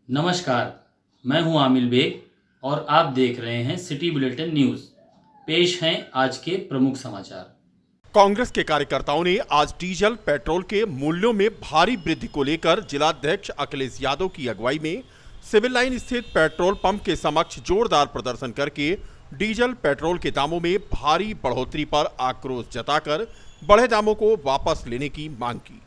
नमस्कार, मैं हूं आमिल बेग और आप देख रहे हैं सिटी बुलेटिन न्यूज। पेश हैं आज के प्रमुख समाचार। कांग्रेस के कार्यकर्ताओं ने आज डीजल पेट्रोल के मूल्यों में भारी वृद्धि को लेकर जिलाध्यक्ष अखिलेश यादव की अगुवाई में सिविल लाइन स्थित पेट्रोल पंप के समक्ष जोरदार प्रदर्शन करके डीजल पेट्रोल के दामों में भारी बढ़ोतरी पर आक्रोश जताकर बढ़े दामों को वापस लेने की मांग की।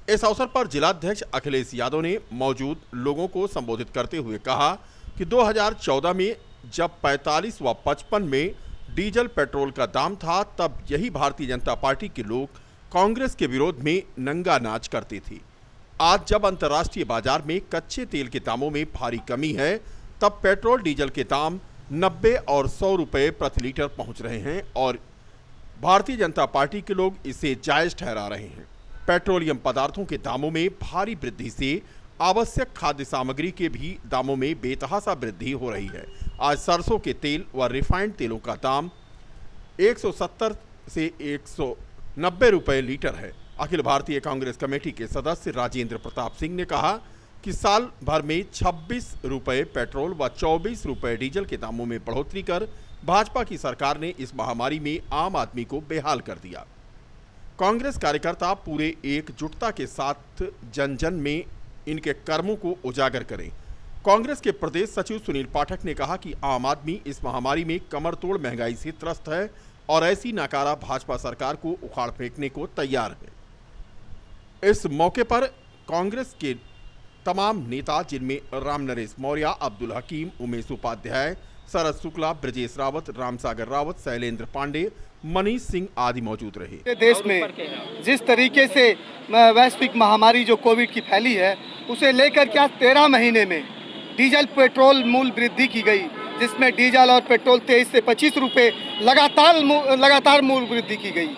इस अवसर पर जिलाध्यक्ष अखिलेश यादव ने मौजूद लोगों को संबोधित करते हुए कहा कि 2014 में जब 45 व 55 में डीजल पेट्रोल का दाम था, तब यही भारतीय जनता पार्टी के लोग कांग्रेस के विरोध में नंगा नाच करते थे। आज जब अंतर्राष्ट्रीय बाजार में कच्चे तेल के दामों में भारी कमी है, तब पेट्रोल डीजल के दाम 90 और 100 रुपये प्रति लीटर पहुंच रहे हैं और भारतीय जनता पार्टी के लोग इसे जायज ठहरा रहे हैं। पेट्रोलियम पदार्थों के दामों में भारी वृद्धि से आवश्यक खाद्य सामग्री के भी दामों में बेतहासा वृद्धि हो रही है। आज सरसों के तेल व रिफाइंड तेलों का दाम 170 से 190 रुपये लीटर है। अखिल भारतीय कांग्रेस कमेटी के सदस्य राजेंद्र प्रताप सिंह ने कहा कि साल भर में 26 रुपये पेट्रोल व 24 रुपये डीजल के दामों में बढ़ोतरी कर भाजपा की सरकार ने इस महामारी में आम आदमी को बेहाल कर दिया। कांग्रेस कार्यकर्ता पूरे एकजुटता के साथ जन जन में इनके कर्मों को उजागर करें। कांग्रेस के प्रदेश सचिव सुनील पाठक ने कहा कि आम आदमी इस महामारी में कमर तोड़ महंगाई से त्रस्त है और ऐसी नाकारा भाजपा सरकार को उखाड़ फेंकने को तैयार है। इस मौके पर कांग्रेस के तमाम नेता, जिनमें राम नरेश मौर्य, अब्दुल हकीम, उमेश उपाध्याय, शरद शुक्ला, ब्रजेश रावत, रामसागर रावत, शैलेंद्र पांडे, मनीष सिंह आदि मौजूद रहे। देश में जिस तरीके से वैश्विक महामारी जो कोविड की फैली है, उसे लेकर क्या 13 महीने में डीजल पेट्रोल मूल्य वृद्धि की गई, जिसमें डीजल और पेट्रोल 23 से 25 रुपये लगातार मूल्य वृद्धि की गई।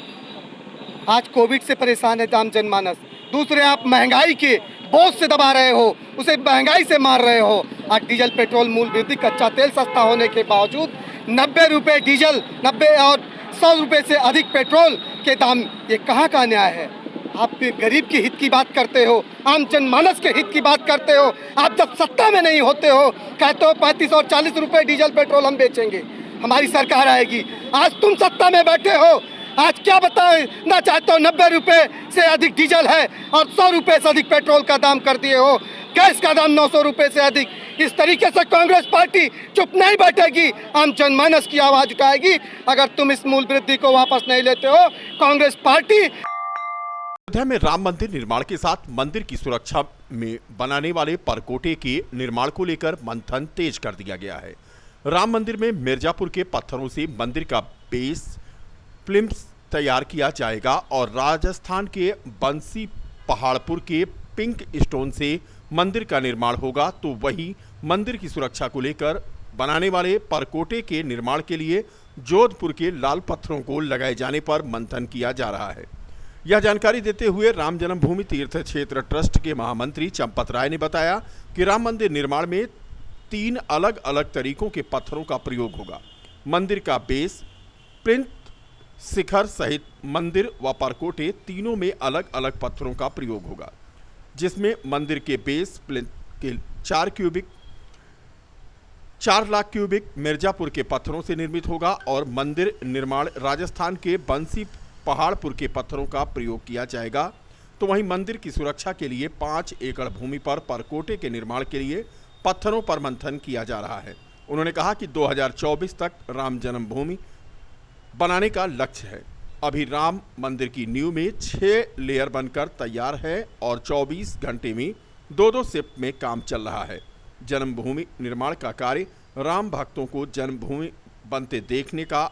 आज कोविड से परेशान है आम जनमानस। दूसरे, आप महंगाई के बोझ से दबा रहे हो, उसे महंगाई से मार रहे हो। आज डीजल पेट्रोल मूल्य वृद्धि, कच्चा तेल सस्ता होने के बावजूद 90 रुपये डीजल, 90 और 100 रुपये से अधिक पेट्रोल के दाम, ये कहाँ का न्याय है? आप गरीब के हित की बात करते हो, आम जनमानस के हित की बात करते हो। आप जब सत्ता में नहीं होते हो, कहते हो 35 और 40 रुपये डीजल पेट्रोल हम बेचेंगे, हमारी सरकार आएगी। आज तुम सत्ता में बैठे हो, आज क्या बताना चाहते हो? 90 रुपये से अधिक डीजल है और 100 रुपये से अधिक पेट्रोल का दाम कर दिए हो। गैस का दाम 900 रुपये से अधिक। इस तरीके से कांग्रेस पार्टी चुप नहीं बैठेगी, आम जनमानस की आवाज उठाएगी। अगर तुम इस मूल्य वृद्धि को वापस नहीं लेते हो, कांग्रेस पार्टी। अयोध्या में राम मंदिर निर्माण के साथ मंदिर की सुरक्षा में बनाने वाले परकोटे के निर्माण को लेकर मंथन तेज कर दिया गया है। राम मंदिर में मिर्जापुर के पत्थरों से मंदिर का बेस प्लिम्स तैयार किया जाएगा और राजस्थान के बंसी पहाड़पुर के पिंक स्टोन से मंदिर का निर्माण होगा। तो वही मंदिर की सुरक्षा को लेकर बनाने वाले परकोटे के निर्माण के लिए जोधपुर के लाल पत्थरों को लगाए जाने पर मंथन किया जा रहा है। यह जानकारी देते हुए राम जन्मभूमि तीर्थ क्षेत्र ट्रस्ट के महामंत्री चंपत राय ने बताया कि राम मंदिर निर्माण में 3 अलग अलग तरीकों के पत्थरों का प्रयोग होगा। मंदिर का बेस, प्लिंथ, शिखर सहित मंदिर व परकोटे तीनों में अलग अलग पत्थरों का प्रयोग होगा, जिसमें मंदिर के बेस प्लिंथ के 4 लाख क्यूबिक मिर्जापुर के पत्थरों से निर्मित होगा और मंदिर निर्माण राजस्थान के बंसी पहाड़पुर के पत्थरों का प्रयोग किया जाएगा। तो वहीं मंदिर की सुरक्षा के लिए 5 एकड़ भूमि पर परकोटे के निर्माण के लिए पत्थरों पर मंथन किया जा रहा है। उन्होंने कहा कि 2024 तक राम जन्मभूमि बनाने का लक्ष्य है। अभी राम मंदिर की नींव में 6 लेयर बनकर तैयार है और 24 घंटे में 2-2 शिफ्ट में काम चल रहा है। जन्मभूमि निर्माण का कार्य राम भक्तों को जन्मभूमि बनते देखने का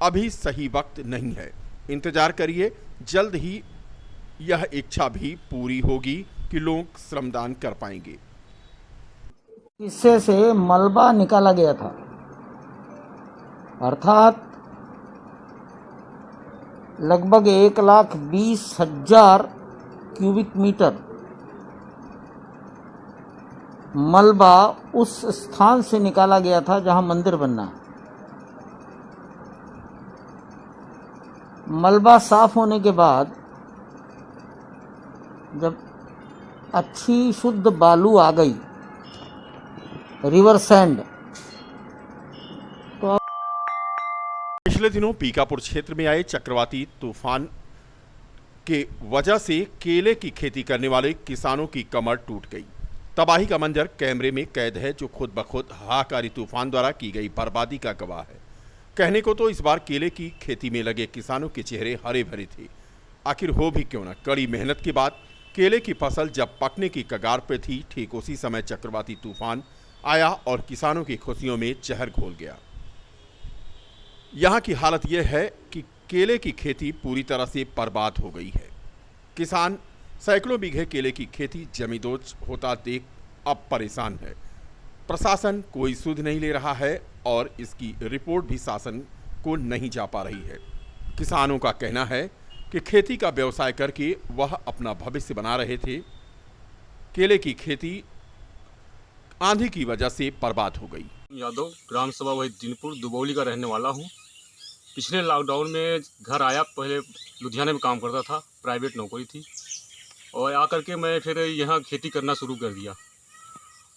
अभी सही वक्त नहीं है। इंतजार करिए, जल्द ही यह इच्छा भी पूरी होगी कि लोग श्रमदान कर पाएंगे। हिस्से से मलबा निकाला गया था, अर्थात लगभग 1,20,000 क्यूबिक मीटर मलबा उस स्थान से निकाला गया था जहां मंदिर बनना है। मलबा साफ होने के बाद जब अच्छी शुद्ध बालू आ गई रिवर सैंड। तो पिछले दिनों बीकापुर क्षेत्र में आए चक्रवाती तूफान के वजह से केले की खेती करने वाले किसानों की कमर टूट गई। तबाही का मंजर कैमरे में कैद है, जो खुद ब खुद हाहाकारी तूफान द्वारा की गई बर्बादी का गवाह है। कहने को तो इस बार केले की खेती में लगे किसानों के चेहरे हरे भरे थे। आखिर हो भी क्यों ना, कड़ी मेहनत के बाद केले की फसल जब पकने की कगार पर थी, ठीक उसी समय चक्रवाती तूफान आया और किसानों की खुशियों में जहर घोल गया। यहाँ की हालत यह है कि केले की खेती पूरी तरह से बर्बाद हो गई है। किसान सैकड़ों बीघे केले की खेती जमींदोज होता देख अब परेशान है। प्रशासन कोई सुध नहीं ले रहा है और इसकी रिपोर्ट भी शासन को नहीं जा पा रही है। किसानों का कहना है कि खेती का व्यवसाय करके वह अपना भविष्य बना रहे थे। केले की खेती आंधी की वजह से बर्बाद हो गई। यादव, ग्राम सभा वही दीनपुर दुबौली का रहने वाला हूँ। पिछले लॉकडाउन में घर आया, पहले लुधियाना में काम करता था, प्राइवेट नौकरी थी, और आकर के मैं फिर यहाँ खेती करना शुरू कर दिया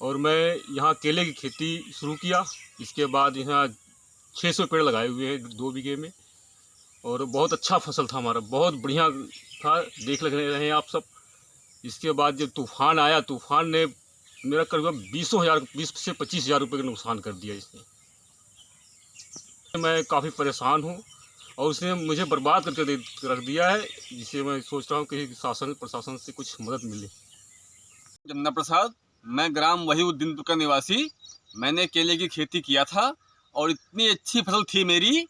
और मैं यहाँ केले की खेती शुरू किया। इसके बाद यहाँ 600 पेड़ लगाए हुए हैं 2 बीघे में और बहुत अच्छा फसल था हमारा, बहुत बढ़िया था, देख लग रहे हैं आप सब। इसके बाद जब तूफ़ान आया, तूफ़ान ने मेरा करीब 20 से 25,000 रुपये का नुकसान कर दिया इसने। मैं काफ़ी परेशान हूँ और उसने मुझे बर्बाद करके रख दिया है, जिसे मैं सोच रहा हूँ कि शासन प्रशासन से कुछ मदद मिले। जमुना प्रसाद, मैं ग्राम वहीउद्दीनपुर का निवासी। मैंने केले की खेती किया था और इतनी अच्छी फसल थी मेरी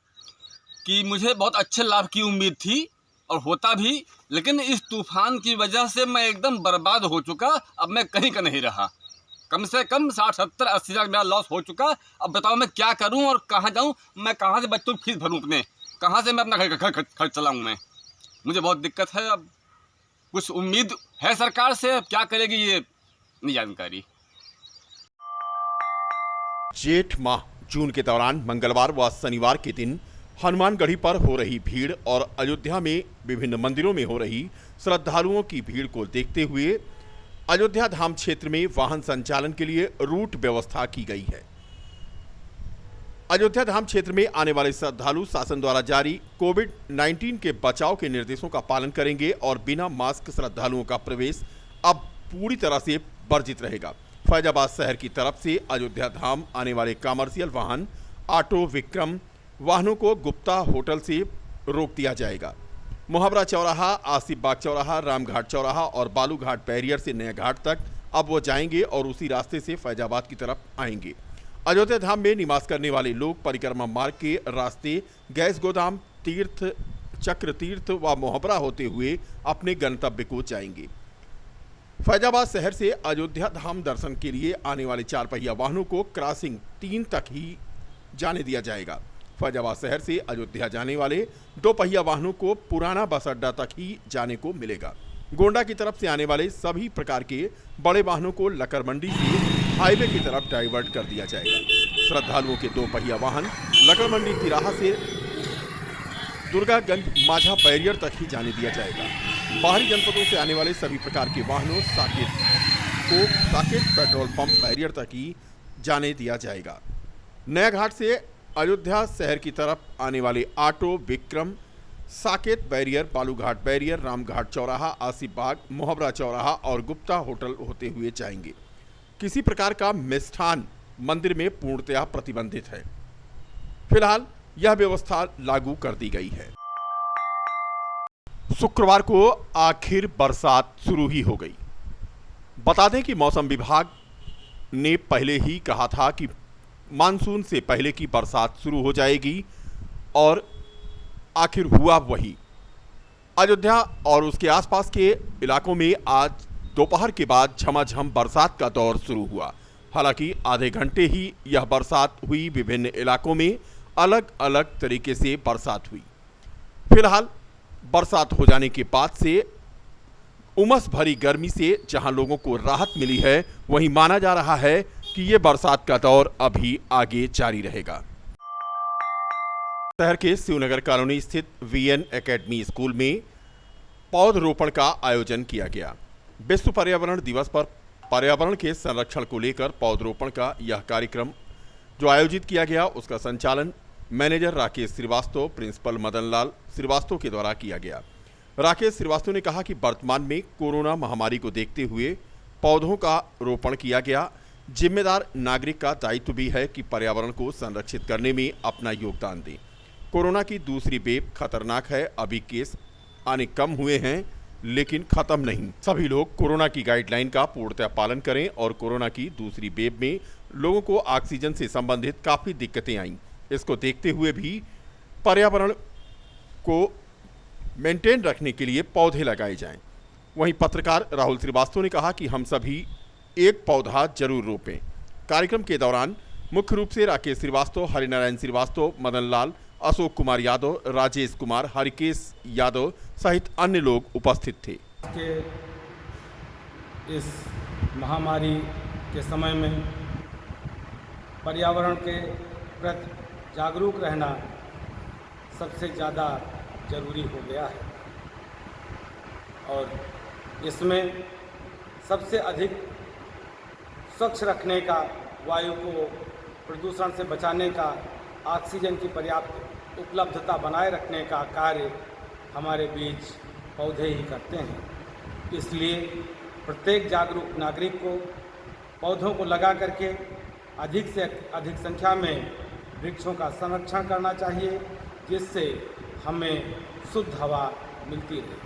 कि मुझे बहुत अच्छे लाभ की उम्मीद थी और होता भी, लेकिन इस तूफान की वजह से मैं एकदम बर्बाद हो चुका। अब मैं कहीं का नहीं रहा। कम से कम 60-70-80 हज़ार मेरा लॉस हो चुका। अब बताओ मैं क्या करूं और कहां जाऊं? मैं कहां से बच्चों की फीस भरूं अपने? कहां से मैं अपना खर्च चलाऊं? मैं मुझे बहुत दिक्कत है। अब कुछ उम्मीद है सरकार से, अब क्या करेगी ये नहीं जानकारी। जेठ माह जून के दौरान मंगलवार व शनिवार के दिन हनुमानगढ़ी पर हो रही भीड़ और अयोध्या में विभिन्न मंदिरों में हो रही श्रद्धालुओं की भीड़ को देखते हुए अयोध्या धाम क्षेत्र में वाहन संचालन के लिए रूट व्यवस्था की गई है। अयोध्या धाम क्षेत्र में आने वाले श्रद्धालु शासन द्वारा जारी कोविड-19 के बचाव के निर्देशों का पालन करेंगे और बिना मास्क श्रद्धालुओं का प्रवेश अब पूरी तरह से वर्जित रहेगा। फैजाबाद शहर की तरफ से अयोध्या धाम आने वाले कमर्शियल वाहन, ऑटो, विक्रम वाहनों को गुप्ता होटल से रोक दिया जाएगा। मोहबरा चौराहा, आसिफ बाग चौराहा, रामघाट चौराहा और बालूघाट बैरियर से नया घाट तक अब वो जाएंगे और उसी रास्ते से फैजाबाद की तरफ आएंगे। अयोध्या धाम में निवास करने वाले लोग परिक्रमा मार्ग के रास्ते गैस गोदाम, तीर्थ चक्र तीर्थ व मोहबरा होते हुए अपने गंतव्य को जाएंगे। फैजाबाद शहर से अयोध्या धाम दर्शन के लिए आने वाले 4 पहिया वाहनों को क्रॉसिंग 3 तक ही जाने दिया जाएगा। फैजाबाद शहर से अयोध्या जाने वाले 2 पहिया वाहनों को पुराना बस अड्डा तक ही जाने को मिलेगा। गोंडा की तरफ से आने वाले सभी प्रकार के बड़े वाहनों को लकर मंडी से हाईवे की तरफ डाइवर्ट कर दिया जाएगा। श्रद्धालुओं के 2 पहिया वाहन लकर मंडी तिराहा से दुर्गागंज माझा बैरियर तक ही जाने दिया जाएगा। बाहरी जनपदों से आने वाले सभी प्रकार के वाहनों साकेत पेट्रोल पंप बैरियर तक ही जाने दिया जाएगा। नया घाट से अयोध्या शहर की तरफ आने वाले auto, Vikram, Saket barrier, Balughat barrier, Ramghat Chauraha, Asif बाग, मोहबरा चौराहा और गुप्ता होटल होते हुए जाएंगे। किसी प्रकार का मिष्ठान मंदिर में पूर्णतया प्रतिबंधित है। फिलहाल यह व्यवस्था लागू कर दी गई है। शुक्रवार को आखिर बरसात शुरू ही हो गई। बता दें कि मौसम विभाग ने पहले ही कहा था कि मानसून से पहले की बरसात शुरू हो जाएगी और आखिर हुआ वही। अयोध्या और उसके आसपास के इलाकों में आज दोपहर के बाद झमाझम बरसात का दौर शुरू हुआ। हालांकि आधे घंटे ही यह बरसात हुई। विभिन्न इलाकों में अलग अलग तरीके से बरसात हुई। फिलहाल बरसात हो जाने के बाद से उमस भरी गर्मी से जहां लोगों को राहत मिली है, वहीं माना जा रहा है कि ये बरसात का दौर अभी आगे जारी रहेगा। शहर के शिवनगर कॉलोनी स्थित वीएन एकेडमी स्कूल में पौधरोपण का आयोजन किया गया। विश्व पर्यावरण दिवस पर पर्यावरण के संरक्षण को लेकर पौधरोपण का यह कार्यक्रम जो आयोजित किया गया उसका संचालन मैनेजर राकेश श्रीवास्तव, प्रिंसिपल मदन लाल श्रीवास्तव के द्वारा किया गया। राकेश श्रीवास्तव ने कहा कि वर्तमान में कोरोना महामारी को देखते हुए पौधों का रोपण किया गया। जिम्मेदार नागरिक का दायित्व भी है कि पर्यावरण को संरक्षित करने में अपना योगदान दें। कोरोना की दूसरी वेव खतरनाक है। अभी केस आने कम हुए हैं लेकिन खत्म नहीं। सभी लोग कोरोना की गाइडलाइन का पूर्णतः पालन करें। और कोरोना की दूसरी वेव में लोगों को ऑक्सीजन से संबंधित काफी दिक्कतें आईं। इसको देखते हुए भी पर्यावरण को मेंटेन रखने के लिए पौधे लगाए जाएं। वहीं पत्रकार राहुल श्रीवास्तव ने कहा कि हम सभी एक पौधा जरूर रोपें। कार्यक्रम के दौरान मुख्य रूप से राकेश श्रीवास्तव, हरिनारायण श्रीवास्तव, मदन लाल, अशोक कुमार यादव, राजेश कुमार, हरिकेश यादव सहित अन्य लोग उपस्थित थे। इस महामारी के समय में पर्यावरण के प्रति जागरूक रहना सबसे ज़्यादा जरूरी हो गया है और इसमें सबसे अधिक स्वच्छ रखने का, वायु को प्रदूषण से बचाने का, ऑक्सीजन की पर्याप्त उपलब्धता बनाए रखने का कार्य हमारे बीच पौधे ही करते हैं। इसलिए प्रत्येक जागरूक नागरिक को पौधों को लगा करके अधिक से अधिक संख्या में वृक्षों का संरक्षण करना चाहिए, जिससे हमें शुद्ध हवा मिलती रहे।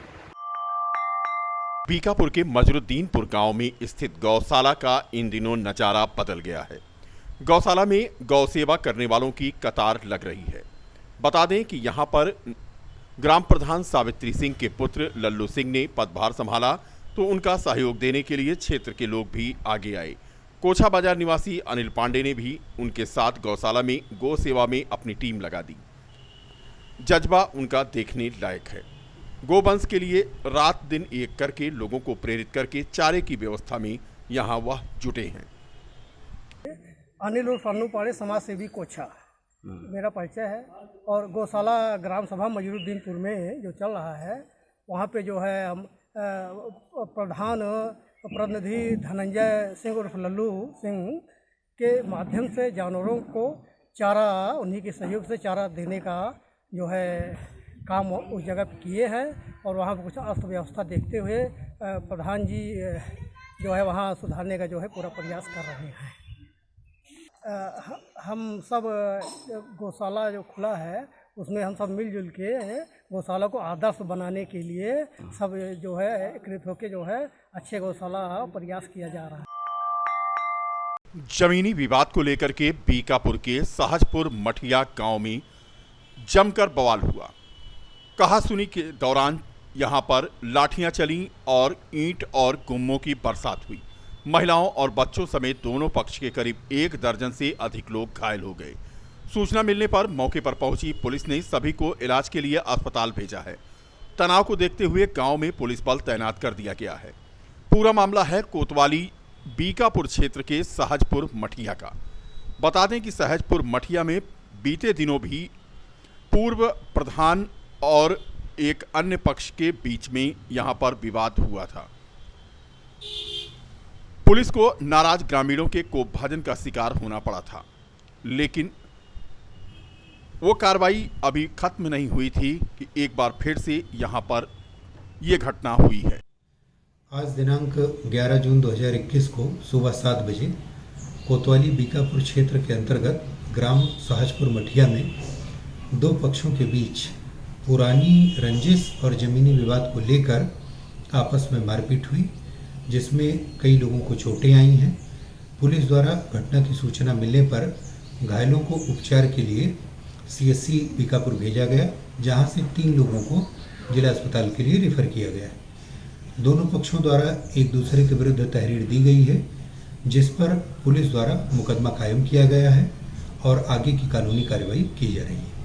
बीकापुर के मजरुद्दीनपुर गांव में स्थित गौशाला का इन दिनों नजारा बदल गया है। गौशाला में गौ सेवा करने वालों की कतार लग रही है। बता दें कि यहां पर ग्राम प्रधान सावित्री सिंह के पुत्र लल्लू सिंह ने पदभार संभाला तो उनका सहयोग देने के लिए क्षेत्र के लोग भी आगे आए। कोछा बाजार निवासी अनिल पांडे ने भी उनके साथ गौशाला में गौ सेवा में अपनी टीम लगा दी। जज्बा उनका देखने लायक है। गोवंश के लिए रात दिन एक करके लोगों को प्रेरित करके चारे की व्यवस्था में यहाँ वह जुटे हैं। अनिल उर्फ अन्नू पाड़े, समाज सेवी कोछा मेरा परिचय है। और गौशाला ग्राम सभा मजरुद्दीनपुर में जो चल रहा है वहाँ पे जो है हम प्रधान प्रतिनिधि धनंजय सिंह उर्फ लल्लू सिंह के माध्यम से जानवरों को चारा, उन्हीं के सहयोग से चारा देने का जो है काम उस जगह पे किए हैं। और वहाँ पर कुछ अर्थव्यवस्था देखते हुए प्रधान जी जो है वहाँ सुधारने का जो है पूरा प्रयास कर रहे हैं। हम सब गौशाला जो खुला है उसमें हम सब मिलजुल के गौशाला को आदर्श बनाने के लिए सब जो है एकत्रित होकर जो है अच्छे गौशाला प्रयास किया जा रहा है। जमीनी विवाद को लेकर के बीकापुर के सहजपुर मठिया गांव में जमकर बवाल हुआ। कहासुनी के दौरान यहां पर लाठियां चलीं और ईंट और गुम्मों की बरसात हुई। महिलाओं और बच्चों समेत दोनों पक्ष के करीब 1 दर्जन से अधिक लोग घायल हो गए। सूचना मिलने पर मौके पर पहुंची पुलिस ने सभी को इलाज के लिए अस्पताल भेजा है। तनाव को देखते हुए गांव में पुलिस बल तैनात कर दिया गया है। पूरा मामला है कोतवाली बीकापुर क्षेत्र के सहजपुर मठिया का। बता दें कि सहजपुर मठिया में बीते दिनों भी पूर्व प्रधान और एक अन्य पक्ष के बीच में यहां पर विवाद हुआ था। पुलिस को नाराज ग्रामीणों के कोपभाजन का शिकार होना पड़ा था, लेकिन वो कार्रवाई अभी खत्म नहीं हुई थी कि एक बार फिर से यहां पर यह घटना हुई है। आज दिनांक 11 जून 2021 को सुबह 7 बजे कोतवाली बीकापुर क्षेत्र के अंतर्गत ग्राम सहजपुर मठिया में दो पक्षों के बीच पुरानी रंजिश और ज़मीनी विवाद को लेकर आपस में मारपीट हुई, जिसमें कई लोगों को चोटें आई हैं। पुलिस द्वारा घटना की सूचना मिलने पर घायलों को उपचार के लिए CSC बीकापुर भेजा गया, जहां से 3 लोगों को जिला अस्पताल के लिए रेफर किया गया। दोनों पक्षों द्वारा एक दूसरे के विरुद्ध तहरीर दी गई है, जिस पर पुलिस द्वारा मुकदमा कायम किया गया है और आगे की कानूनी कार्रवाई की जा रही है।